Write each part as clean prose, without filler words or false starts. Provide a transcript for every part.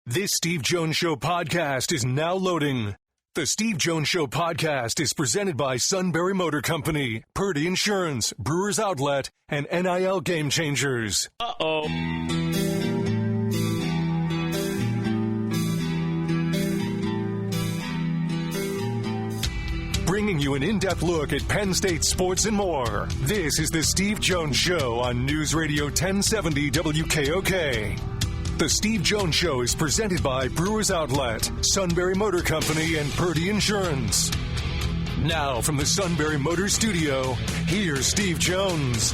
This Steve Jones Show podcast is now loading. The Steve Jones Show podcast is presented by Sunbury Motor Company, Purdy Insurance, Brewers Outlet, and NIL Game Changers. Uh-oh. Bringing you an in-depth look at Penn State sports and more. This is the Steve Jones Show on News Radio 1070 WKOK. The Steve Jones Show is presented by Brewers Outlet, Sunbury Motor Company, and Purdy Insurance. Now, from the Sunbury Motor Studio, here's Steve Jones.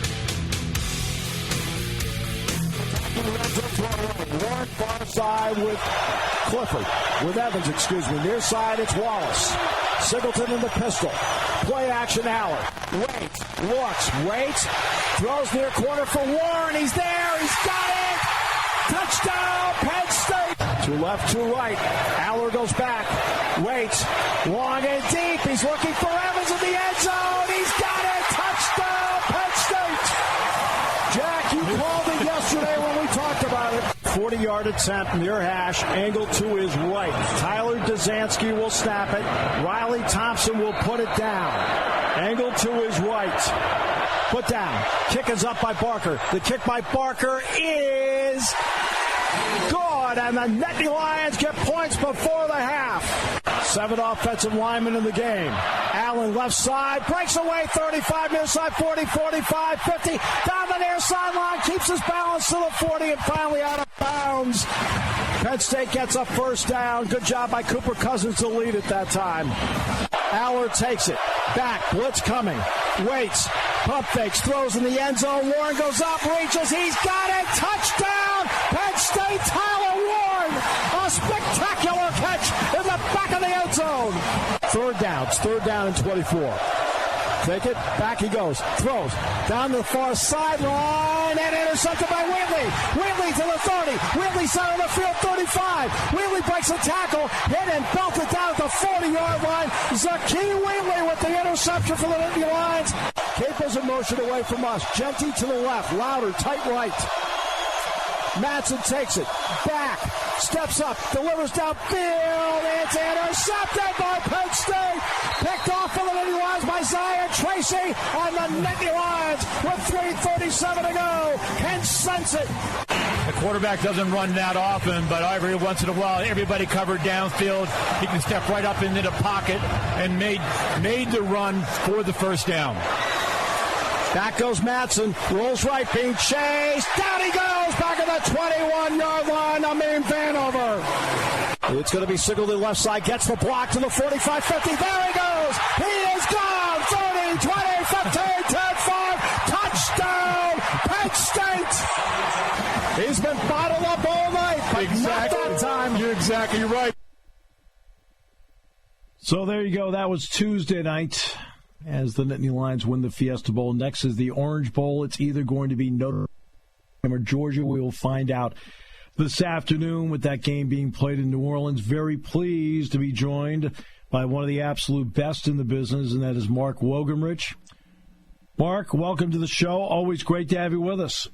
Warren far side with Clifford. With Evans, Near side, it's Wallace. Singleton in the pistol. Play action, Allen. Waits. Throws near corner for Warren. He's there. He's got it. Touchdown, Penn State. To left, to right. Aller goes back. Waits. Long and deep. He's looking for Evans in the end zone. He's got it. Touchdown, Penn State. Jack, you called it yesterday when we talked about it. 40-yard attempt near hash, angle to his right. Tyler Dzansky will snap it. Riley Thompson will put it down. Angle to his right. Put down. Kick is up by Barker. The kick by Barker is good, and the Nittany Lions get points before the half. 7 offensive linemen in the game. Allen left side, breaks away 35, near side 40, 45, 50, down the near sideline, keeps his balance to the 40, and finally out of bounds. Penn State gets a first down. Good job by Cooper Cousins to lead at that time. Aller takes it. Back, blitz coming. Waits, pump fakes, throws in the end zone. Warren goes up, reaches, he's got it. Touchdown, Penn State, Tyler Warren. A spectacular catch in the back of the end zone. Third down, it's third down and 24. Take it, back he goes, throws, down to the far sideline, and intercepted by Wheatley. Wheatley to the 30, Wheatley side of the field, 35. Wheatley breaks a tackle, hit and belted down at the 40-yard line. Zakee Wheatley with the interception for the Nittany Lions. Capers in motion away from us. Jeanty to the left, Louder, tight right. Madsen takes it, back, steps up, delivers downfield, it's intercepted by Penn State, picked off for the Nittany Lions by Zion Tracy, and the Nittany Lions with 3:37 to go can sense it. The quarterback doesn't run that often, but every once in a while, everybody covered downfield. He can step right up into the pocket and made the run for the first down. Back goes Madsen, rolls right, being chased. Down he goes, back at the 21-yard line. Amin Vanover. It's going to be Singleton left side, gets the block to the 45, 50. There he goes. He is gone. 30, 20, 15, 10, 5. Touchdown, Penn State. He's been bottled up all night, but not that time. You're exactly right. So there you go. That was Tuesday night as the Nittany Lions win the Fiesta Bowl. Next is the Orange Bowl. It's either going to be Notre Dame or Georgia. We will find out this afternoon with that game being played in New Orleans. Very pleased to be joined by one of the absolute best in the business, and that is Mark Wogenrich. Mark, welcome to the show. Always great to have you with us.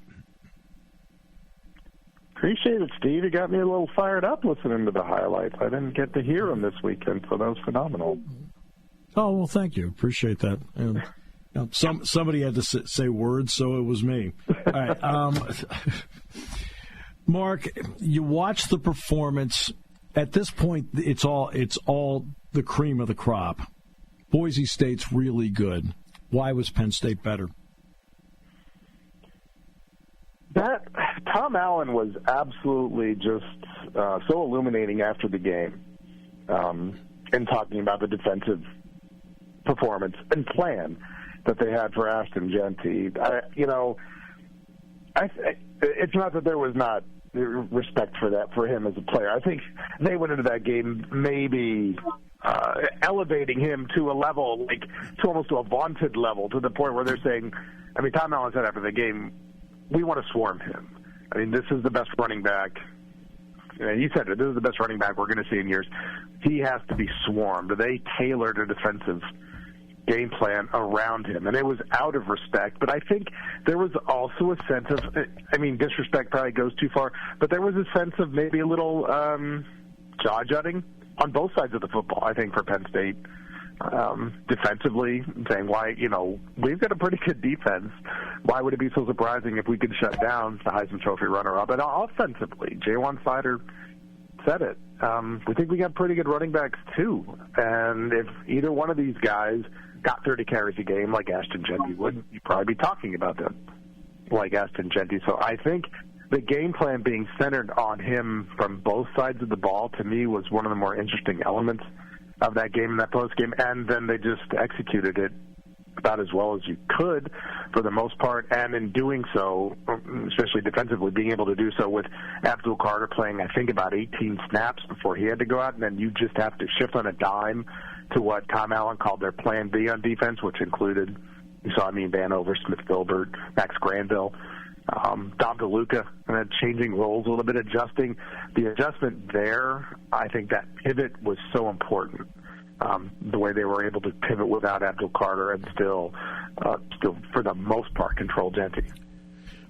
Appreciate it, Steve. You got me a little fired up listening to the highlights. I didn't get to hear them this weekend, so that was phenomenal. Oh, well, thank you. Appreciate that. And, somebody had to say words, so it was me. All right. Mark, you watch the performance. At this point, it's all the cream of the crop. Boise State's really good. Why was Penn State better? That Tom Allen was absolutely just so illuminating after the game in talking about the defensive performance and plan that they had for Ashton Jeanty. It's not that there was not respect for him as a player. I think they went into that game maybe elevating him to a level, to almost to a vaunted level, to the point where they're saying, Tom Allen said after the game, we want to swarm him. This is the best running back. He said it. This is the best running back we're going to see in years. He has to be swarmed. They tailored a defensive game plan around him. And it was out of respect, but I think there was also a sense of, disrespect probably goes too far, but there was a sense of maybe a little jaw-jutting on both sides of the football, I think, for Penn State. Defensively, saying, why, we've got a pretty good defense. Why would it be so surprising if we could shut down the Heisman Trophy runner-up? And offensively, Jaywan Slider said it. We think we got pretty good running backs, too. And if either one of these guys got 30 carries a game like Ashton Jeanty would, you'd probably be talking about them like Ashton Jeanty. So I think the game plan being centered on him from both sides of the ball, to me, was one of the more interesting elements of that game and that post game, and then they just executed it about as well as you could for the most part, and in doing so, especially defensively, being able to do so with Abdul Carter playing, I think, about 18 snaps before he had to go out, and then you just have to shift on a dime to what Tom Allen called their plan B on defense, which included, you saw Vanover, Smith Filbert, Max Granville, Dom DeLuca, changing roles a little bit, adjusting. The adjustment there, I think that pivot was so important. The way they were able to pivot without Abdul Carter and still, for the most part, control Jeanty.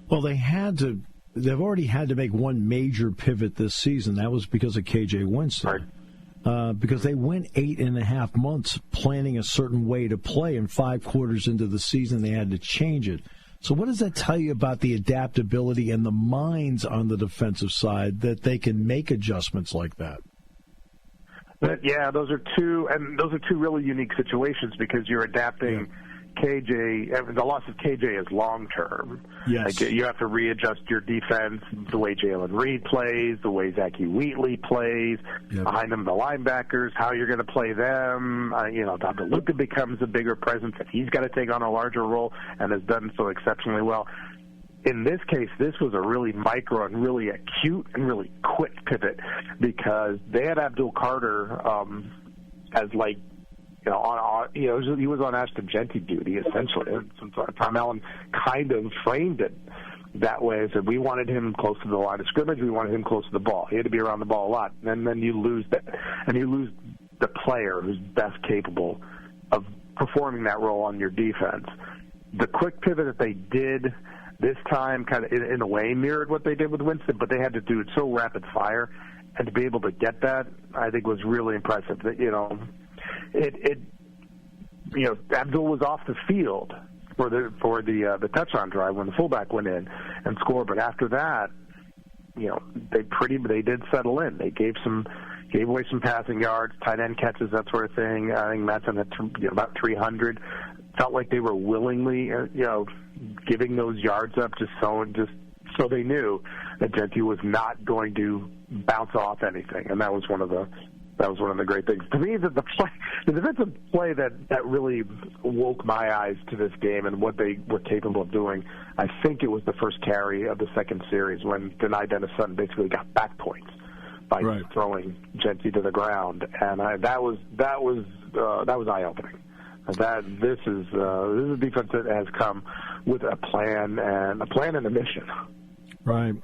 Well, they've already had to make one major pivot this season. That was because of KJ Winston. Right. Because they went 8.5 months planning a certain way to play, and 5 quarters into the season they had to change it. So what does that tell you about the adaptability and the minds on the defensive side that they can make adjustments like that? But yeah, those are two really unique situations because you're adapting KJ. The loss of KJ is long term. Yes, you have to readjust your defense, the way Jalen Reed plays, the way Zachy Wheatley plays, behind them the linebackers, how you're going to play them. Dr. Luca becomes a bigger presence, and he's got to take on a larger role, and has done so exceptionally well. In this case, this was a really micro and really acute and really quick pivot because they had Abdul Carter as he was on Ashton Jeanty duty essentially. Tom Allen kind of framed it that way. So we wanted him close to the line of scrimmage. We wanted him close to the ball. He had to be around the ball a lot, and then you lose that, and you lose the player who's best capable of performing that role on your defense. The quick pivot that they did this time kind of in a way mirrored what they did with Winston, but they had to do it so rapid fire, and to be able to get that, I think, was really impressive. That Abdul was off the field for the touchdown drive when the fullback went in and scored, but after that, they did settle in. They gave away some passing yards, tight end catches, that sort of thing. I think Mattson had about 300. Felt like they were willingly, giving those yards up just so they knew that Jeanty was not going to bounce off anything, and that was one of the great things to me. That the defensive play that really woke my eyes to this game and what they were capable of doing. I think it was the first carry of the second series when Denai Dennis-Sutton basically got back points by throwing Jeanty to the ground, and that was eye-opening. This is a defense that has come with a plan and a mission. Right.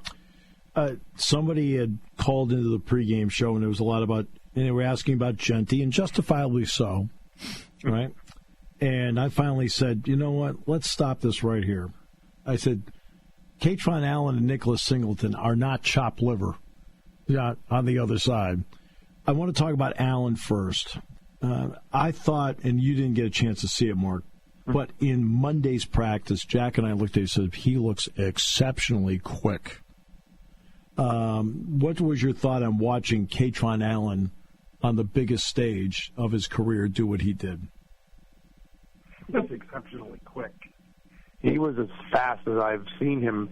Somebody had called into the pregame show, and there was a lot about, and they were asking about Jeanty, and justifiably so, right? And I finally said, you know what? Let's stop this right here. I said, Katron Allen and Nicholas Singleton are not chopped liver on the other side. I want to talk about Allen first. I thought, and you didn't get a chance to see it, Mark, but in Monday's practice, Jack and I looked at it and said, he looks exceptionally quick. What was your thought on watching Katron Allen on the biggest stage of his career do what he did? That's exceptionally quick. He was as fast as I've seen him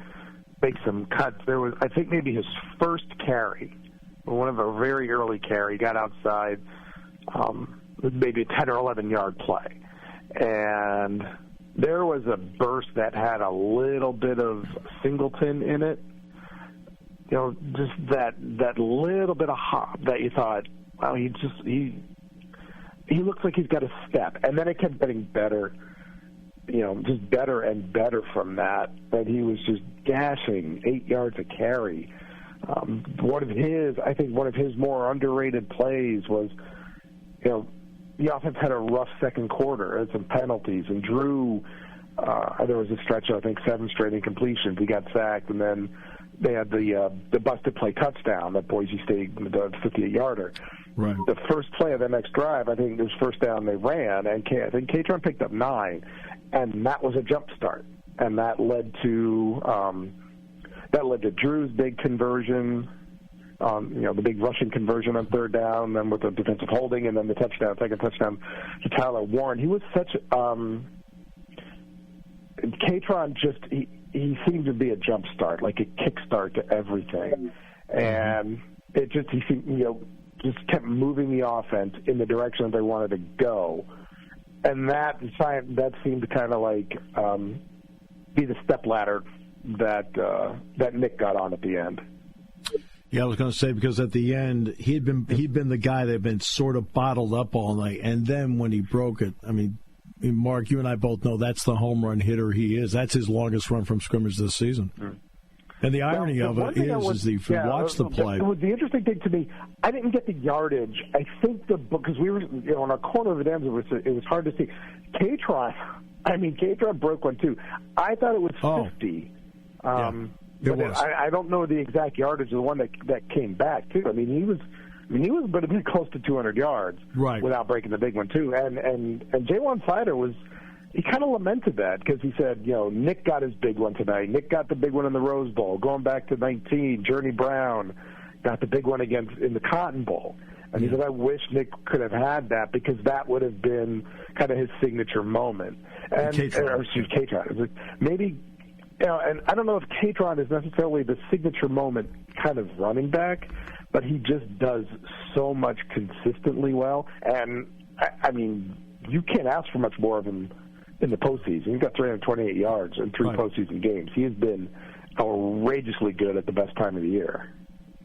make some cuts. There was, I think, maybe his first carry, one of a very early carry, got outside, maybe a 10 or 11 yard play. And there was a burst that had a little bit of Singleton in it. Just that little bit of hop that you thought, wow, he looks like he's got a step. And then it kept getting better, just better and better from that. That he was just gashing 8 yards a carry. One of his more underrated plays was, the offense had a rough second quarter and some penalties, and Drew, there was a stretch of, I think, 7 straight incompletions. He got sacked, and then they had the busted play touchdown at Boise State, the 58-yarder. Right. The first play of the next drive, I think it was first down they ran, and I think Catron picked up 9, and that was a jump start, and that led to Drew's big conversion. The big rushing conversion on third down, then with the defensive holding, and then the second touchdown to Tyler Warren. He was such Catron he seemed to be a jump start, like a kick start to everything, and it just just kept moving the offense in the direction that they wanted to go, and that seemed to kind of like be the stepladder that Nick got on at the end. Yeah, I was going to say, because at the end he'd been the guy that had been sort of bottled up all night, and then when he broke it, I mean, Mark, you and I both know that's the home run hitter he is. That's his longest run from scrimmage this season. Mm. And the irony of it is if you watch the play. The interesting thing to me, I didn't get the yardage. I think because we were on a corner of the ends, it was hard to see. Catron broke one too. I thought it was 50. I don't know the exact yardage of the one that came back too. He was but a bit close to 200 yards, right, without breaking the big one too. And Jaywan Sider he kind of lamented that, because he said, Nick got his big one tonight. Nick got the big one in the Rose Bowl. Going back to 19, Journey Brown got the big one in the Cotton Bowl. And he said, I wish Nick could have had that, because that would have been kind of his signature moment. Catron. Maybe. And I don't know if Catron is necessarily the signature moment kind of running back, but he just does so much consistently well. And, you can't ask for much more of him in the postseason. He's got 328 yards in 3 postseason games. He has been outrageously good at the best time of the year.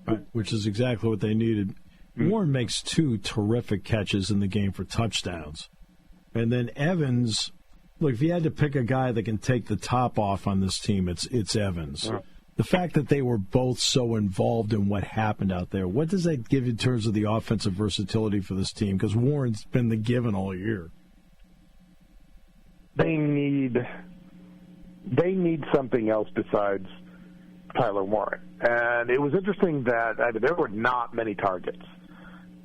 Right, which is exactly what they needed. Warren makes 2 terrific catches in the game for touchdowns. And then Evans... Look, if you had to pick a guy that can take the top off on this team, it's Evans. Yeah. The fact that they were both so involved in what happened out there, what does that give in terms of the offensive versatility for this team? Because Warren's been the given all year. They need something else besides Tyler Warren. And it was interesting that there were not many targets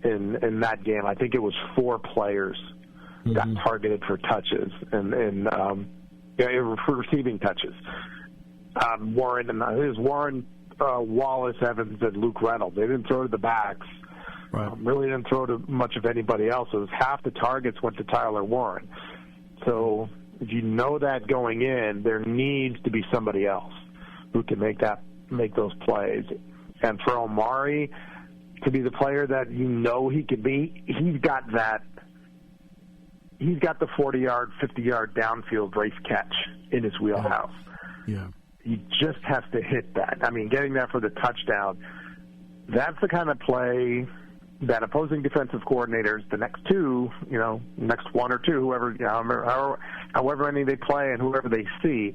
in that game. I think it was 4 players got targeted for touches and for receiving touches. Warren, Wallace, Evans, and Luke Reynolds. They didn't throw to the backs. Right. Really didn't throw to much of anybody else. It was half the targets went to Tyler Warren. So if you know that going in, there needs to be somebody else who can make those plays. And for Omari to be the player that he could be, he's got that. He's got the 40-yard, 50-yard downfield race catch in his wheelhouse. Yeah. He just has to hit that. Getting that for the touchdown, that's the kind of play that opposing defensive coordinators, the next 2, next 1 or 2, however many they play and whoever they see,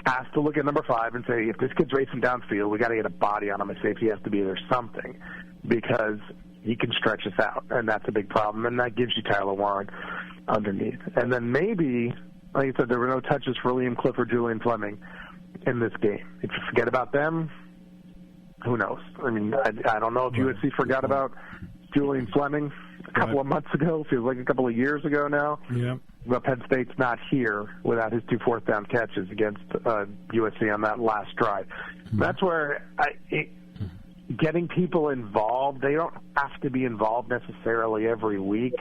has to look at number 5 and say, if this kid's racing downfield, we got to get a body on him. A safety has to be there something, because he can stretch us out, and that's a big problem. And that gives you Tyler Warren underneath. And then maybe, like you said, there were no touches for Liam Clifford, Julian Fleming in this game. If you forget about them, who knows? I don't know if USC forgot about Julian Fleming a couple of months ago. Feels like a couple of years ago now. Yeah. But Penn State's not here without his 2 fourth-down catches against USC on that last drive. Mm-hmm. That's where getting people involved, they don't have to be involved necessarily every week,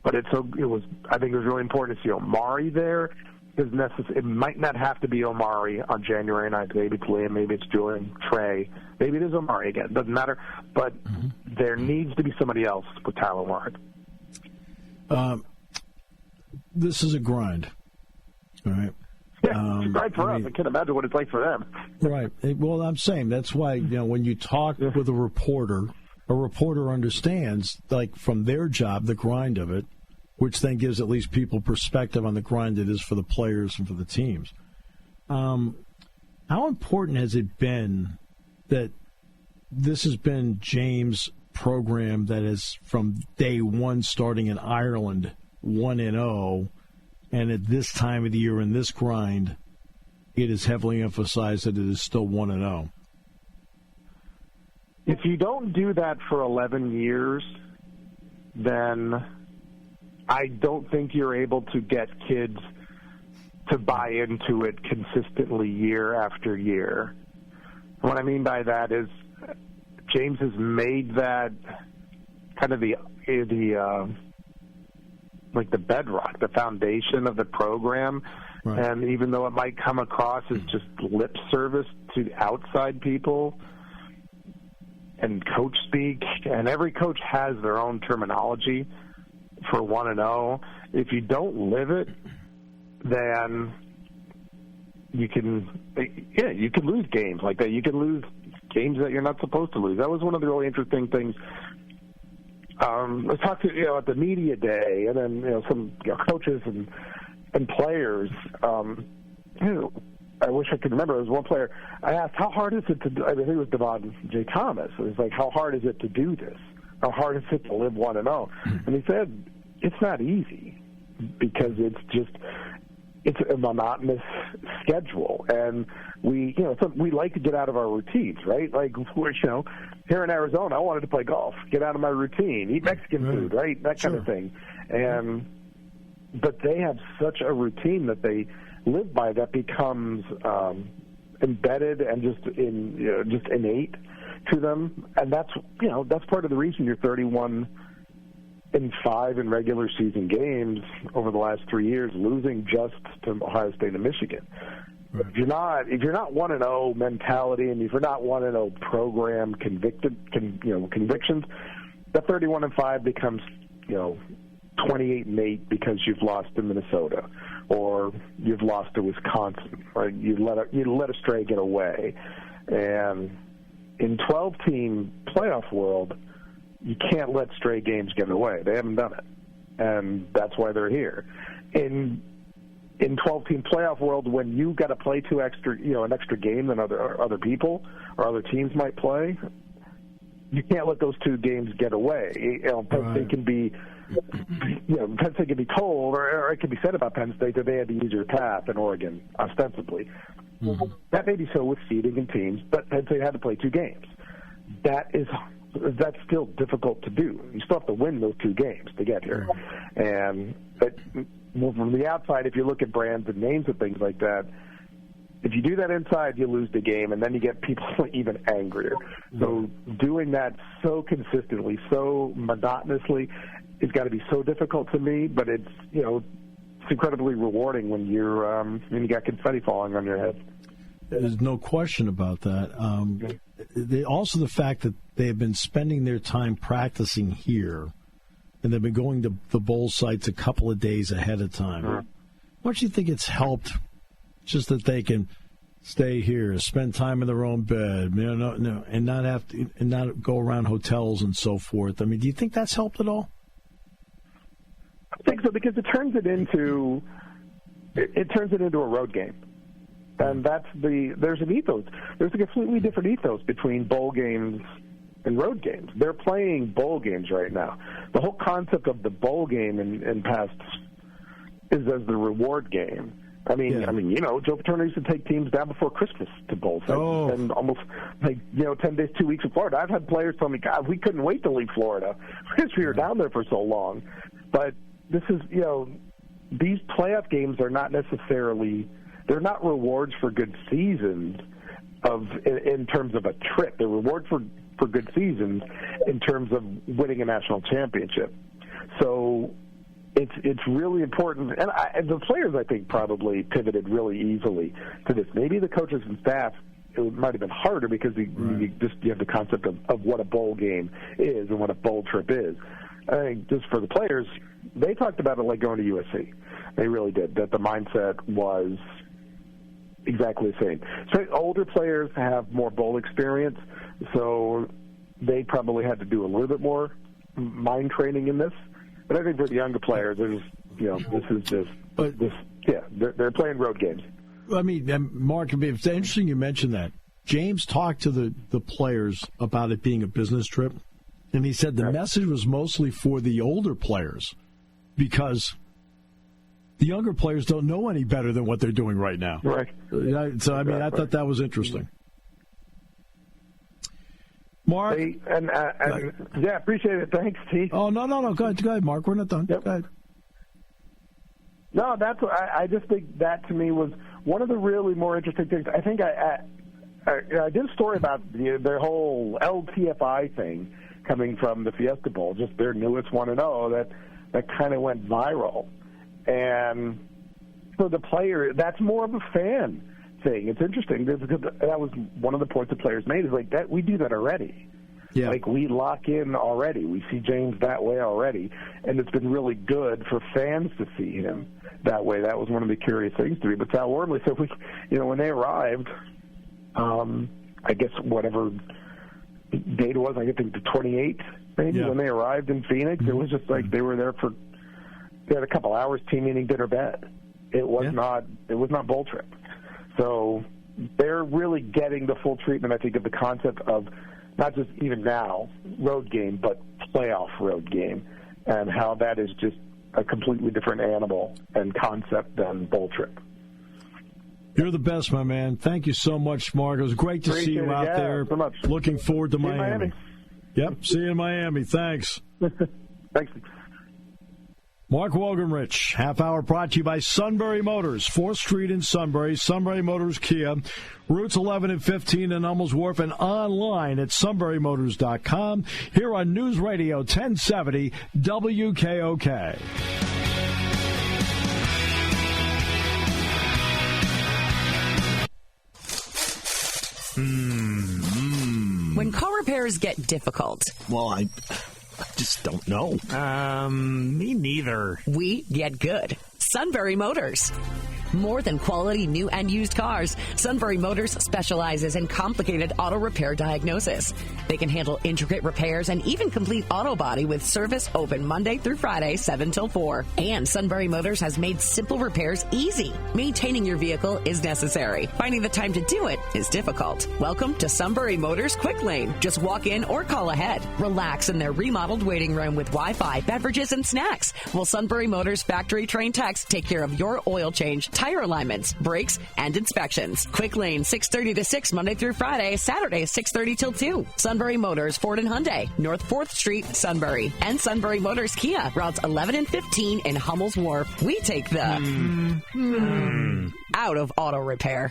but I think it was really important to see Omari there. It might not have to be Omari on January 9th. Maybe it's Liam, maybe it's Julian, Trey. Maybe it is Omari again. Doesn't matter. But there needs to be somebody else with Tyler Warren. This is a grind. All right. Yeah, it's right for us. I can't imagine what it's like for them. Right. Well, I'm saying that's why, when you talk with a reporter understands, like, from their job, the grind of it, which then gives at least people perspective on the grind it is for the players and for the teams. How important has it been that this has been James program that is from day one starting in Ireland 1-0, and at this time of the year in this grind, it is heavily emphasized that it is still 1-0. If you don't do that for 11 years, then I don't think you're able to get kids to buy into it consistently year after year. What I mean by that is James has made that kind of the bedrock, the foundation of the program. Right. And even though it might come across as just lip service to outside people and coach speak, and every coach has their own terminology for 1-0. If you don't live it, then you can lose games like that. You can lose games that you're not supposed to lose. That was one of the really interesting things. I talked to at the media day, and then some coaches and players. I wish I could remember. There was one player I asked, "How hard is it to do?" I think it was Devon J. Thomas. It was like, "How hard is it to do this? How hard is it to live 1-0?" And he said, "It's not easy because it's a monotonous schedule, and we like to get out of our routines, right? Like we're here in Arizona, I wanted to play golf, get out of my routine, eat Mexican food, right? That kind of thing, but they have such a routine that they live by that becomes embedded and just innate to them, and that's part of the reason you're 31-5 in regular season games over the last 3 years, losing just to Ohio State and Michigan. Right. If you're not 1-0 mentality, and if you're not 1-0 program convictions, that 31-5 becomes 28-8 because you've lost to Minnesota or you've lost to Wisconsin, or you let a stray get away. And in 12-team playoff world, you can't let stray games get away. They haven't done it, and that's why they're here. In 12-team playoff world, when you got to play an extra game than other people or other teams might play, you can't let those two games get away. Penn State can be, Penn State can be told, or it can be said about Penn State that they had the easier path than Oregon, ostensibly. Mm-hmm. That may be so with seeding and teams, but Penn State had to play two games. That's still difficult to do. You still have to win those two games to get here. But from the outside, if you look at brands and names and things like that, if you do that inside, you lose the game, and then you get people even angrier. So doing that so consistently, so monotonously, it's got to be so difficult to me. But it's it's incredibly rewarding when you got confetti falling on your head. There's no question about that. Also, the fact that they have been spending their time practicing here, and they've been going to the bowl sites a couple of days ahead of time. How much do you think it's helped? Just that they can stay here, spend time in their own bed, and not go around hotels and so forth. I mean, do you think that's helped at all? I think so, because it turns it into a road game, and there's an ethos. There's a completely different ethos between bowl games and road games. They're playing bowl games right now. The whole concept of the bowl game in past is as the reward game. I mean, Joe Paterno used to take teams down before Christmas to bowl sites, and almost 10 days, 2 weeks in Florida. I've had players tell me, "God, we couldn't wait to leave Florida because we were down there for so long." But this is, these playoff games are not necessarily, they're not rewards for good seasons in terms of a trip. They're reward for good seasons in terms of winning a national championship. So it's really important, and the players, I think, probably pivoted really easily to this. Maybe the coaches and staff, it might have been harder because you have the concept of what a bowl game is and what a bowl trip is. I think just for the players, they talked about it like going to USC. They really did, that the mindset was exactly the same. So older players have more bowl experience, so they probably had to do a little bit more mind training in this. But I think for the younger players, they're playing road games. I mean, Mark, it's interesting you mentioned that. James talked to the players about it being a business trip. And he said the message was mostly for the older players because the younger players don't know any better than what they're doing right now. Right. So, I mean, I thought that was interesting. Mark? Yeah, appreciate it. Thanks, Steve. Oh, no. Go ahead, Mark. We're not done. Yep. Go ahead. No, I just think that, to me, was one of the really more interesting things. I think I did a story about their whole LTFI thing coming from the Fiesta Bowl, just their newest 1-0 that kind of went viral. And for the player, that's more of a fan thing. It's interesting because that was one of the points the players made is like that we do that already. Yeah. Like we lock in already. We see James that way already, and it's been really good for fans to see him that way. That was one of the curious things to me. But Sal Wormley, so when they arrived, I guess whatever date it was, I think the 28th maybe when they arrived in Phoenix, it was just like they were there they had a couple hours, team meeting, dinner, bed. It was not bowl trip. So they're really getting the full treatment, I think, of the concept of not just even now road game, but playoff road game, and how that is just a completely different animal and concept than bowl trip. You're the best, my man. Thank you so much, Mark. It was great to see you out there. So much. Looking forward to Miami. Yep, see you in Miami. Thanks. Thanks. Mark Wogenrich, half hour brought to you by Sunbury Motors, 4th Street in Sunbury, Sunbury Motors Kia, routes 11 and 15 in Hummels Wharf, and online at sunburymotors.com, here on News Radio 1070 WKOK. When car repairs get difficult. Well, I just don't know. Me neither. We get good. Sunbury Motors. More than quality new and used cars, Sunbury Motors specializes in complicated auto repair diagnosis. They can handle intricate repairs and even complete auto body with service open Monday through Friday, 7 till 4. And Sunbury Motors has made simple repairs easy. Maintaining your vehicle is necessary. Finding the time to do it is difficult. Welcome to Sunbury Motors Quick Lane. Just walk in or call ahead. Relax in their remodeled waiting room with Wi-Fi, beverages, and snacks. While Sunbury Motors factory-trained techs take care of your oil change, tire alignments, brakes, and inspections. Quick Lane, 6:30 to 6, Monday through Friday, Saturday, 6:30 till 2. Sunbury Motors, Ford and Hyundai, North 4th Street, Sunbury. And Sunbury Motors Kia, routes 11 and 15 in Hummels Wharf. We take the out of auto repair.